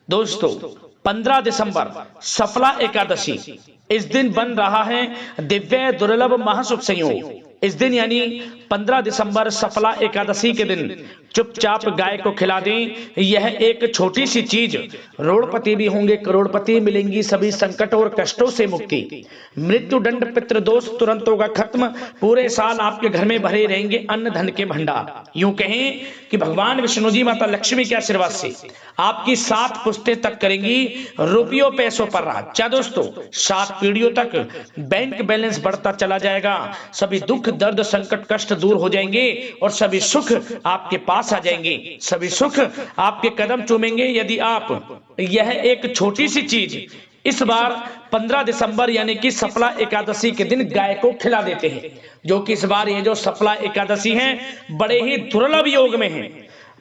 दोस्तों 15 दिसंबर सफला एकादशी, इस दिन बन रहा है दिव्य दुर्लभ महाशुभ संयोग। इस दिन यानी 15 दिसंबर सफला एकादशी के दिन चुपचाप गाय को खिला दें। यह एक छोटी सी चीज रोड़पति भी होंगे करोड़पति, मिलेंगी सभी संकट और कष्टों से मुक्ति, मृत्यु दंड पितृदोष तुरंत होगा खत्म, पूरे साल आपके घर में भरे रहेंगे अन्न धन के भंडार। यूं कहें कि भगवान विष्णु जी माता लक्ष्मी के आशीर्वाद से आपकी 7 पुश्तें तक करेंगी रुपयों पैसों पर राज। क्या दोस्तों, 7 पीढ़ियों तक बैंक बैलेंस बढ़ता चला जाएगा, सभी दुख दर्द संकट कष्ट दूर हो जाएंगे और सभी सुख आपके पास आ जाएंगे, सभी सुख आपके कदम चूमेंगे यदि आप यह एक छोटी सी चीज इस बार 15 दिसंबर यानी कि सफला एकादशी के दिन गाय को खिला देते हैं। जो कि इस बार ये जो सफला एकादशी है बड़े ही दुर्लभ योग में है,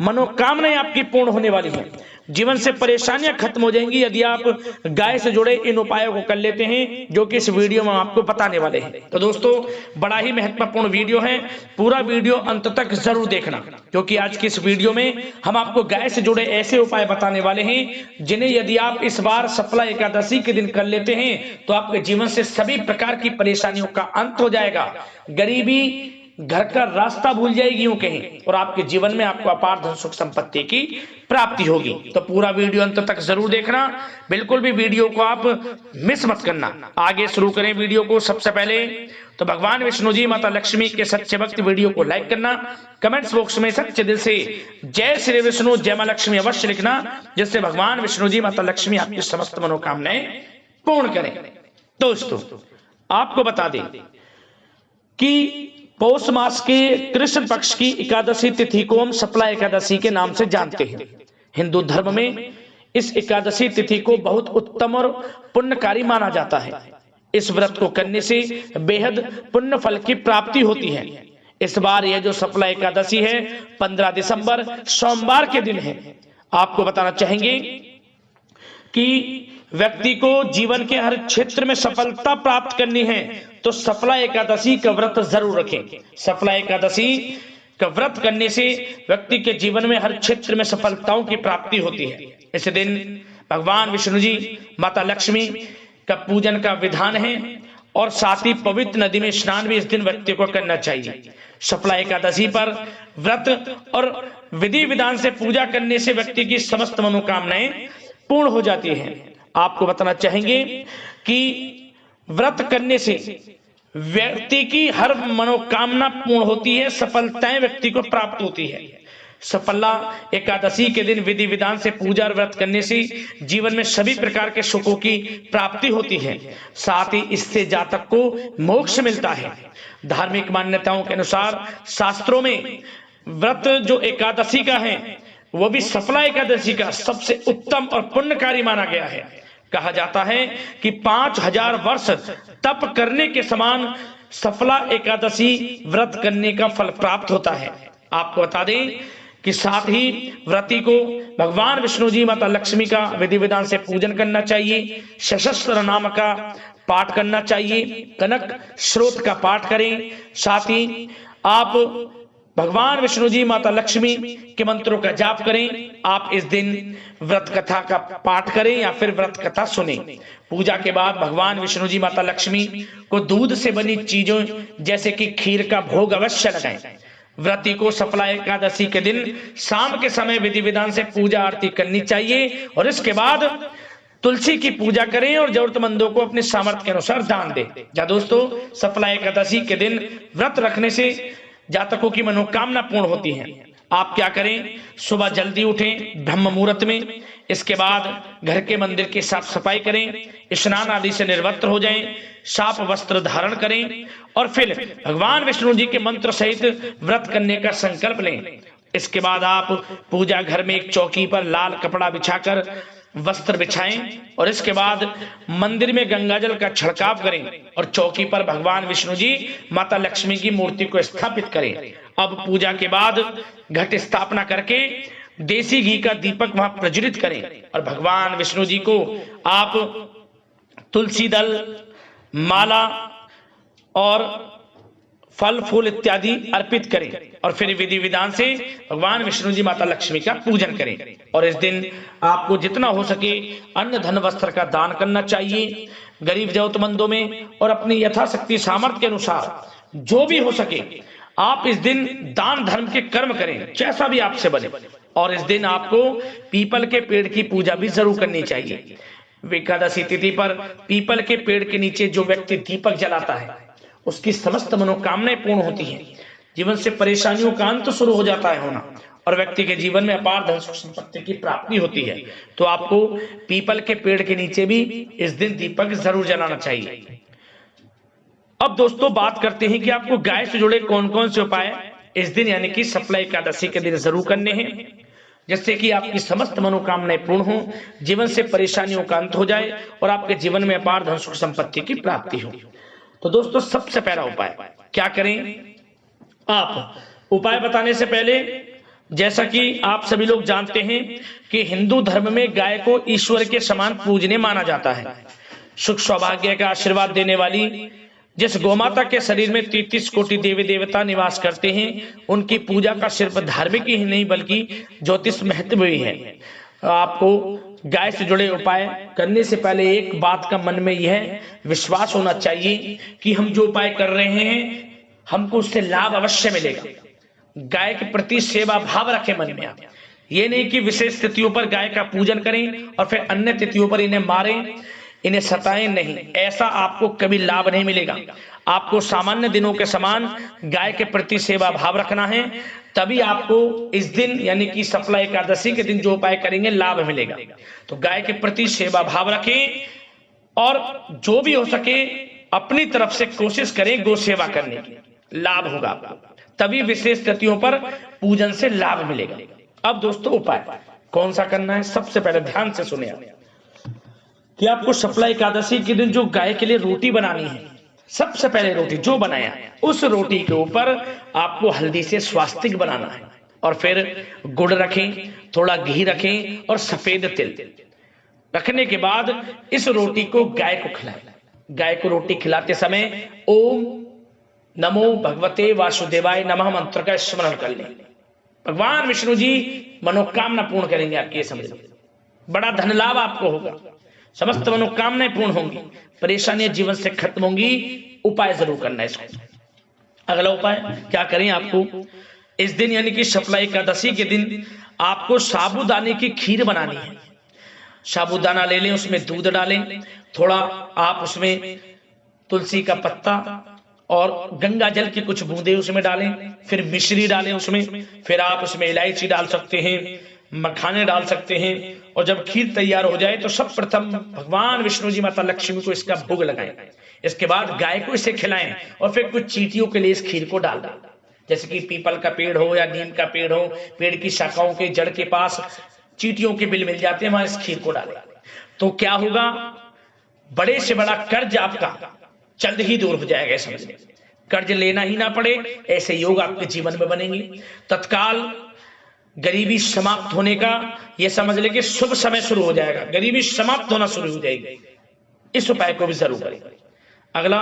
मनोकामनाएं आपकी पूर्ण होने वाली हैं, जीवन से परेशानियां खत्म हो जाएंगी यदि आप गाय से जुड़े इन उपायों को कर लेते हैं, जो कि इस वीडियो में आपको बताने वाले हैं। तो दोस्तों बड़ा ही महत्वपूर्ण वीडियो है, पूरा वीडियो अंत तक जरूर देखना, क्योंकि आज की इस वीडियो में हम आपको गाय से जुड़े ऐसे उपाय बताने वाले हैं जिन्हें यदि आप इस बार सफला एकादशी के दिन कर लेते हैं तो आपके जीवन से सभी प्रकार की परेशानियों का अंत हो जाएगा, गरीबी घर का रास्ता भूल जाएगी यूं कहें, और आपके जीवन में आपको अपार धन सुख संपत्ति की प्राप्ति होगी। तो पूरा वीडियो अंत तक जरूर देखना, बिल्कुल भी वीडियो को आप मिस मत करना। आगे शुरू करें वीडियो को। सबसे पहले तो भगवान विष्णु जी माता लक्ष्मी के सच्चे भक्त वीडियो को लाइक करना, कमेंट्स बॉक्स में सच्चे दिल से जय श्री विष्णु जय मां लक्ष्मी अवश्य लिखना, जिससे भगवान विष्णु जी माता लक्ष्मी आपकी समस्त मनोकामनाएं पूर्ण करें। दोस्तों आपको बता दें कि पौष मास के कृष्ण पक्ष की एकादशी तिथि को हम सफला एकादशी के नाम से जानते हैं। हिंदू धर्म में इस एकादशी तिथि को बहुत उत्तम और पुण्यकारी माना जाता है। इस व्रत को करने से बेहद पुण्य फल की प्राप्ति होती है। इस बार यह जो सफला एकादशी है 15 दिसंबर सोमवार के दिन है। आपको बताना चाहेंगे कि व्यक्ति को जीवन के हर क्षेत्र में सफलता प्राप्त करनी है तो सफला एकादशी का व्रत जरूर रखें। सफला एकादशी का व्रत करने से व्यक्ति के जीवन में हर क्षेत्र में सफलताओं की प्राप्ति होती है। इस दिन भगवान विष्णु जी माता लक्ष्मी का पूजन का विधान है और साथ ही पवित्र नदी में स्नान भी इस दिन व्यक्ति को करना चाहिए। सफला एकादशी पर व्रत और विधि विधान से पूजा करने से व्यक्ति की समस्त मनोकामनाएं पूर्ण हो जाती हैं। आपको बताना चाहेंगे कि व्रत करने से व्यक्ति की हर मनोकामना पूर्ण होती है, सफलताएं व्यक्ति को प्राप्त होती है। सफला एकादशी के दिन विधि विधान से पूजा और व्रत करने से जीवन में सभी प्रकार के सुखों की प्राप्ति होती है, साथ ही इससे जातक को मोक्ष मिलता है। धार्मिक मान्यताओं के अनुसार शास्त्रों में व्रत जो एकादशी का है वो भी सफला एकादशी का सबसे उत्तम और पुण्यकारी माना गया है। कहा जाता है कि 5000 वर्ष तप करने के समान सफला एकादशी व्रत करने का फल प्राप्त होता है। आपको बता दें कि साथ ही व्रती को भगवान विष्णु जी माता लक्ष्मी का विधि विधान से पूजन करना चाहिए, सशस्त्र नाम का पाठ करना चाहिए, कनक स्रोत का पाठ करें, साथ ही आप भगवान विष्णु जी माता लक्ष्मी के मंत्रों का जाप करें। आप इस दिन व्रत कथा का पाठ करें या फिर व्रत कथा सुने। पूजा के बाद भगवान विष्णु जी माता लक्ष्मी को दूध से बनी चीजों जैसे कि खीर का भोग अवश्य लगाएं। व्रती को सफला एकादशी के दिन शाम के समय विधि विधान से पूजा आरती करनी चाहिए और इसके बाद तुलसी की पूजा करें और जरूरतमंदों को अपने सामर्थ्य के अनुसार दान दें। जा दोस्तों सफला एकादशी के दिन व्रत रखने से जातकों की मनोकामना पूर्ण होती है। आप क्या करें, सुबह जल्दी उठें ब्रह्म मुहूर्त में, इसके बाद घर के मंदिर की साफ सफाई करें, स्नान आदि से निर्वस्त्र हो जाएं, साफ वस्त्र धारण करें और फिर भगवान विष्णु जी के मंत्र सहित व्रत करने का संकल्प लें। इसके बाद आप पूजा घर में एक चौकी पर लाल कपड़ा बिछाकर वस्त्र बिछाएं और इसके बाद मंदिर में गंगाजल का छिड़काव करें और चौकी पर भगवान विष्णु जी माता लक्ष्मी की मूर्ति को स्थापित करें। अब पूजा के बाद घट स्थापना करके देसी घी का दीपक वहां प्रज्वलित करें और भगवान विष्णु जी को आप तुलसी दल, माला और फल फूल इत्यादि अर्पित करें और फिर विधि विधान से भगवान विष्णु जी माता लक्ष्मी का पूजन करें। और इस दिन आपको जितना हो सके अन्न धन वस्त्र का दान करना चाहिए गरीब जरूरतमंदों में, और अपनी यथाशक्ति सामर्थ्य के अनुसार जो भी हो सके आप इस दिन दान धर्म के कर्म करें, जैसा भी आपसे बने। और इस दिन आपको पीपल के पेड़ की पूजा भी जरूर करनी चाहिए। एकादशी तिथि पर पीपल के पेड़ के नीचे जो व्यक्ति दीपक जलाता है उसकी समस्त मनोकामनाएं पूर्ण होती हैं, जीवन से परेशानियों का अंत शुरू हो जाता है होना, और व्यक्ति के जीवन में अपार धन सुख संपत्ति की प्राप्ति होती है। तो आपको पीपल के पेड़ के नीचे भी इस दिन दीपक जरूर जलाना चाहिए। अब दोस्तों बात करते हैं कि आपको गाय से जुड़े कौन कौन से उपाय इस दिन यानी कि सफला एकादशी के दिन जरूर करने हैं, जिससे कि आपकी समस्त मनोकामनाएं पूर्ण हो, जीवन से परेशानियों का अंत हो जाए और आपके जीवन में अपार धन सुख संपत्ति की प्राप्ति हो। तो दोस्तों सबसे पहला उपाय क्या करें? आप उपाय बताने से पहले, जैसा कि आप सभी लोग जानते हैं कि हिंदू धर्म में गाय को ईश्वर के समान पूजनीय माना जाता है। सुख सौभाग्य का आशीर्वाद देने वाली जिस गौमाता के शरीर में 33 कोटि देवी देवता निवास करते हैं, उनकी पूजा का सिर्फ धार्मिक ही नहीं बल्कि ज्योतिष महत्व भी है। आपको गाय से जुड़े उपाय करने से पहले एक बात का मन में यह विश्वास होना चाहिए कि हम जो उपाय कर रहे हैं हमको उससे लाभ अवश्य मिलेगा। गाय के प्रति सेवा भाव रखें मन में आप। ये नहीं कि विशेष तिथियों पर गाय का पूजन करें और फिर अन्य तिथियों पर इन्हें मारें, इन्हें सताएं नहीं, ऐसा आपको कभी लाभ नहीं मिलेगा। आपको सामान्य दिनों के समान गाय के प्रति सेवा भाव रखना है, तभी आपको इस दिन यानी कि सफला एकादशी के दिन जो उपाय करेंगे लाभ मिलेगा। तो गाय के प्रति सेवा भाव रखें और जो भी हो सके अपनी तरफ से कोशिश करें गौ सेवा करने की, लाभ होगा आपको, तभी विशेष तिथियों पर पूजन से लाभ मिलेगा। अब दोस्तों उपाय कौन सा करना है, सबसे पहले ध्यान से सुने आप कि आपको सफला एकादशी के दिन जो गाय के लिए रोटी बनानी है, सबसे पहले रोटी जो बनाया उस रोटी के ऊपर आपको हल्दी से स्वास्तिक बनाना है, और फिर गुड़ रखें, थोड़ा घी रखें और सफेद तिल रखने के बाद इस रोटी को गाय को खिलाएं। गाय को रोटी खिलाते समय ओम नमो भगवते वासुदेवाय नमः मंत्र का स्मरण कर लें। भगवान विष्णु जी मनोकामना पूर्ण करेंगे आपकी, ये समझ लीजिए। बड़ा धन लाभ आपको होगा, समस्त मनोकामनाएं पूर्ण होंगी, परेशानियां जीवन से खत्म होंगी। उपाय जरूर करना है इसको। अगला उपाय क्या करें? आपको इस दिन यानी कि सफला एकादशी के दिन आपको साबूदाने की खीर बनानी है। साबूदाना ले लें, उसमें दूध डालें, थोड़ा आप उसमें तुलसी का पत्ता और गंगा जल की कुछ बूंदे उसमें डालें, फिर मिश्री डालें उसमें, फिर आप उसमें इलायची डाल सकते हैं, मखाने डाल सकते हैं, और जब खीर तैयार हो जाए तो सब प्रथम भगवान विष्णु जी माता लक्ष्मी को इसका भोग लगाएं। इसके बाद गाय को इसे खिलाएं और फिर कुछ चींटियों के लिए इस खीर को डाल दें। जैसे कि पीपल का पेड़ हो या नीम का पेड़ हो, पेड़ की शाखाओं के जड़ के पास चींटियों के बिल मिल जाते हैं, वहां इस खीर को डालें। तो क्या होगा, बड़े से बड़ा कर्ज आपका जल्द ही दूर हो जाएगा। समझिए, कर्ज लेना ही ना पड़े, ऐसे योग आपके जीवन में बनेंगे। तत्काल गरीबी समाप्त होने का यह समझ ले कि शुभ समय शुरू हो जाएगा, गरीबी समाप्त होना शुरू हो जाएगी। इस उपाय को भी जरूर करें। अगला,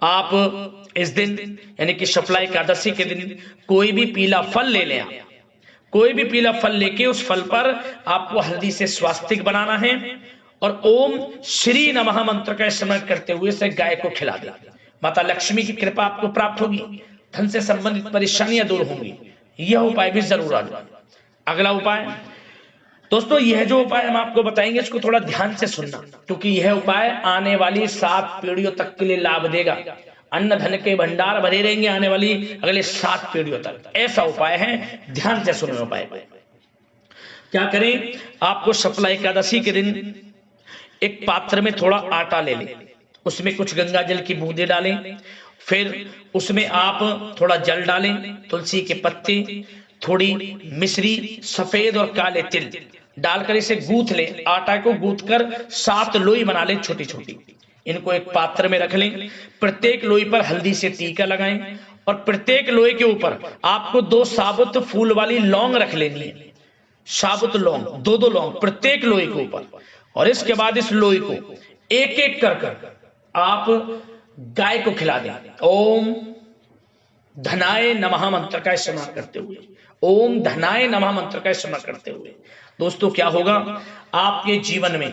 आप इस दिन यानी कि सफला एकादशी के दिन कोई भी पीला फल ले लें। कोई भी पीला फल लेके उस फल पर आपको हल्दी से स्वास्तिक बनाना है और ओम श्री नमः मंत्र का स्मरण करते हुए से गाय को खिला दें। माता लक्ष्मी की कृपा आपको प्राप्त होगी, धन से संबंधित परेशानियां दूर होंगी। यह उपाय भी जरूर आजमाएं। अगला उपाय दोस्तों, यह जो उपाय हम आपको बताएंगे इसको थोड़ा ध्यान से सुनना, क्योंकि यह उपाय आने वाली 7 पीढ़ियों तक के लिए लाभ देगा। अन्न धन के भंडार भरे रहेंगे आने वाली अगले 7 पीढ़ियों तक। ऐसा उपाय है, ध्यान से सुनो उपाय। क्या करें? आपको सफला एकादशी के दिन एक पात्र में थोड़ा आटा ले लें, उसमें कुछ गंगा जल की बूंदे डालें, फिर उसमें आप थोड़ा जल डालें, तुलसी के पत्ते, थोड़ी मिश्री, सफेद और काले तिल डालकर इसे गूंथ लें। आटा को गूंथकर 7 लोई बना लें छोटी छोटी। इनको एक पात्र में रख लें। प्रत्येक लोई पर हल्दी से टीका लगाएं और प्रत्येक लोई के ऊपर आपको 2 साबुत फूल वाली लौंग रख लेनी है। साबुत लौंग, 2 लौंग प्रत्येक लोई के ऊपर। और इसके बाद इस लोई को एक एक कर आप गाय को खिला दें। ओम धनाय नमः मंत्र का इस्तेमाल करते हुए, ओम धनाय नमः मंत्र का इस्तेमाल करते हुए दोस्तों क्या होगा, आपके जीवन में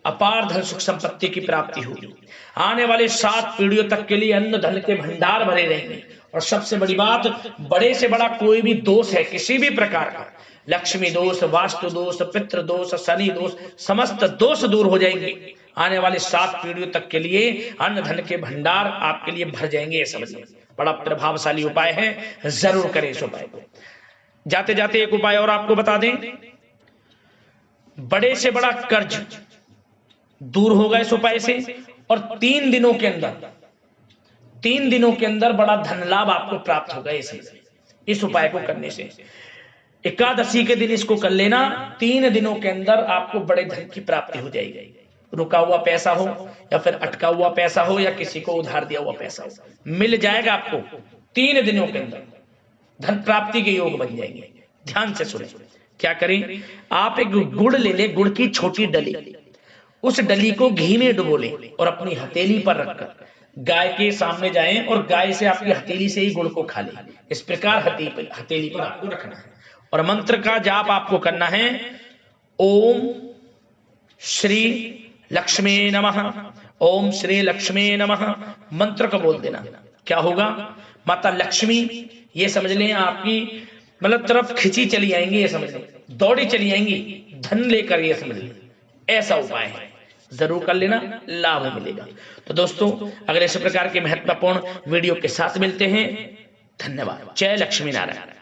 अपार धन सुख संपत्ति की प्राप्ति होगी। आने वाले 7 पीढ़ियों तक के लिए अन्न धन के भंडार भरे रहेंगे। और सबसे बड़ी बात, बड़े से बड़ा कोई भी दोष है किसी भी प्रकार का, लक्ष्मी दोष, वास्तु दोष, पितृ दोष, शनि दोष, समस्त दोष दूर हो जाएंगे। आने वाले 7 पीढ़ियों तक के लिए अन्न धन के भंडार आपके लिए भर जाएंगे। समझिए बड़ा प्रभावशाली उपाय है, जरूर करें इस उपाय को। जाते जाते एक उपाय और आपको बता दें, बड़े से बड़ा कर्ज दूर होगा इस उपाय से। और 3 दिनों के अंदर बड़ा धन लाभ आपको प्राप्त होगा इस उपाय को करने से। एकादशी के दिन इसको कर लेना, 3 दिनों के अंदर आपको बड़े धन की प्राप्ति हो जाएगी। रुका हुआ पैसा हो या फिर अटका हुआ पैसा हो या किसी को उधार दिया हुआ पैसा हो, मिल जाएगा आपको 3 दिनों के अंदर। धन प्राप्ति के योग बन जाएंगे। ध्यान से सुने, क्या करें, आप एक गुड़ ले लें, गुड़ की छोटी डली, उस डली को घी में डुबो लें और अपनी हथेली पर रखकर गाय के सामने जाएं और गाय से आपकी हथेली से ही गुड़ को खा लें। इस प्रकार हथेली पर आपको रखना है और मंत्र का जाप आपको करना है, ओम श्री लक्ष्मी नमः, ओम श्री लक्ष्मी नमः मंत्र को बोल देना। क्या होगा, माता लक्ष्मी ये समझ लें आपकी मतलब तरफ खिंची चली आएंगी, ये समझ लें, दौड़ी चली आएंगी धन लेकर, ये समझ लें। ऐसा उपाय है, जरूर कर लेना, लाभ मिलेगा। तो दोस्तों अगर इस प्रकार के महत्वपूर्ण वीडियो के साथ मिलते हैं, धन्यवाद। जय लक्ष्मी नारायण।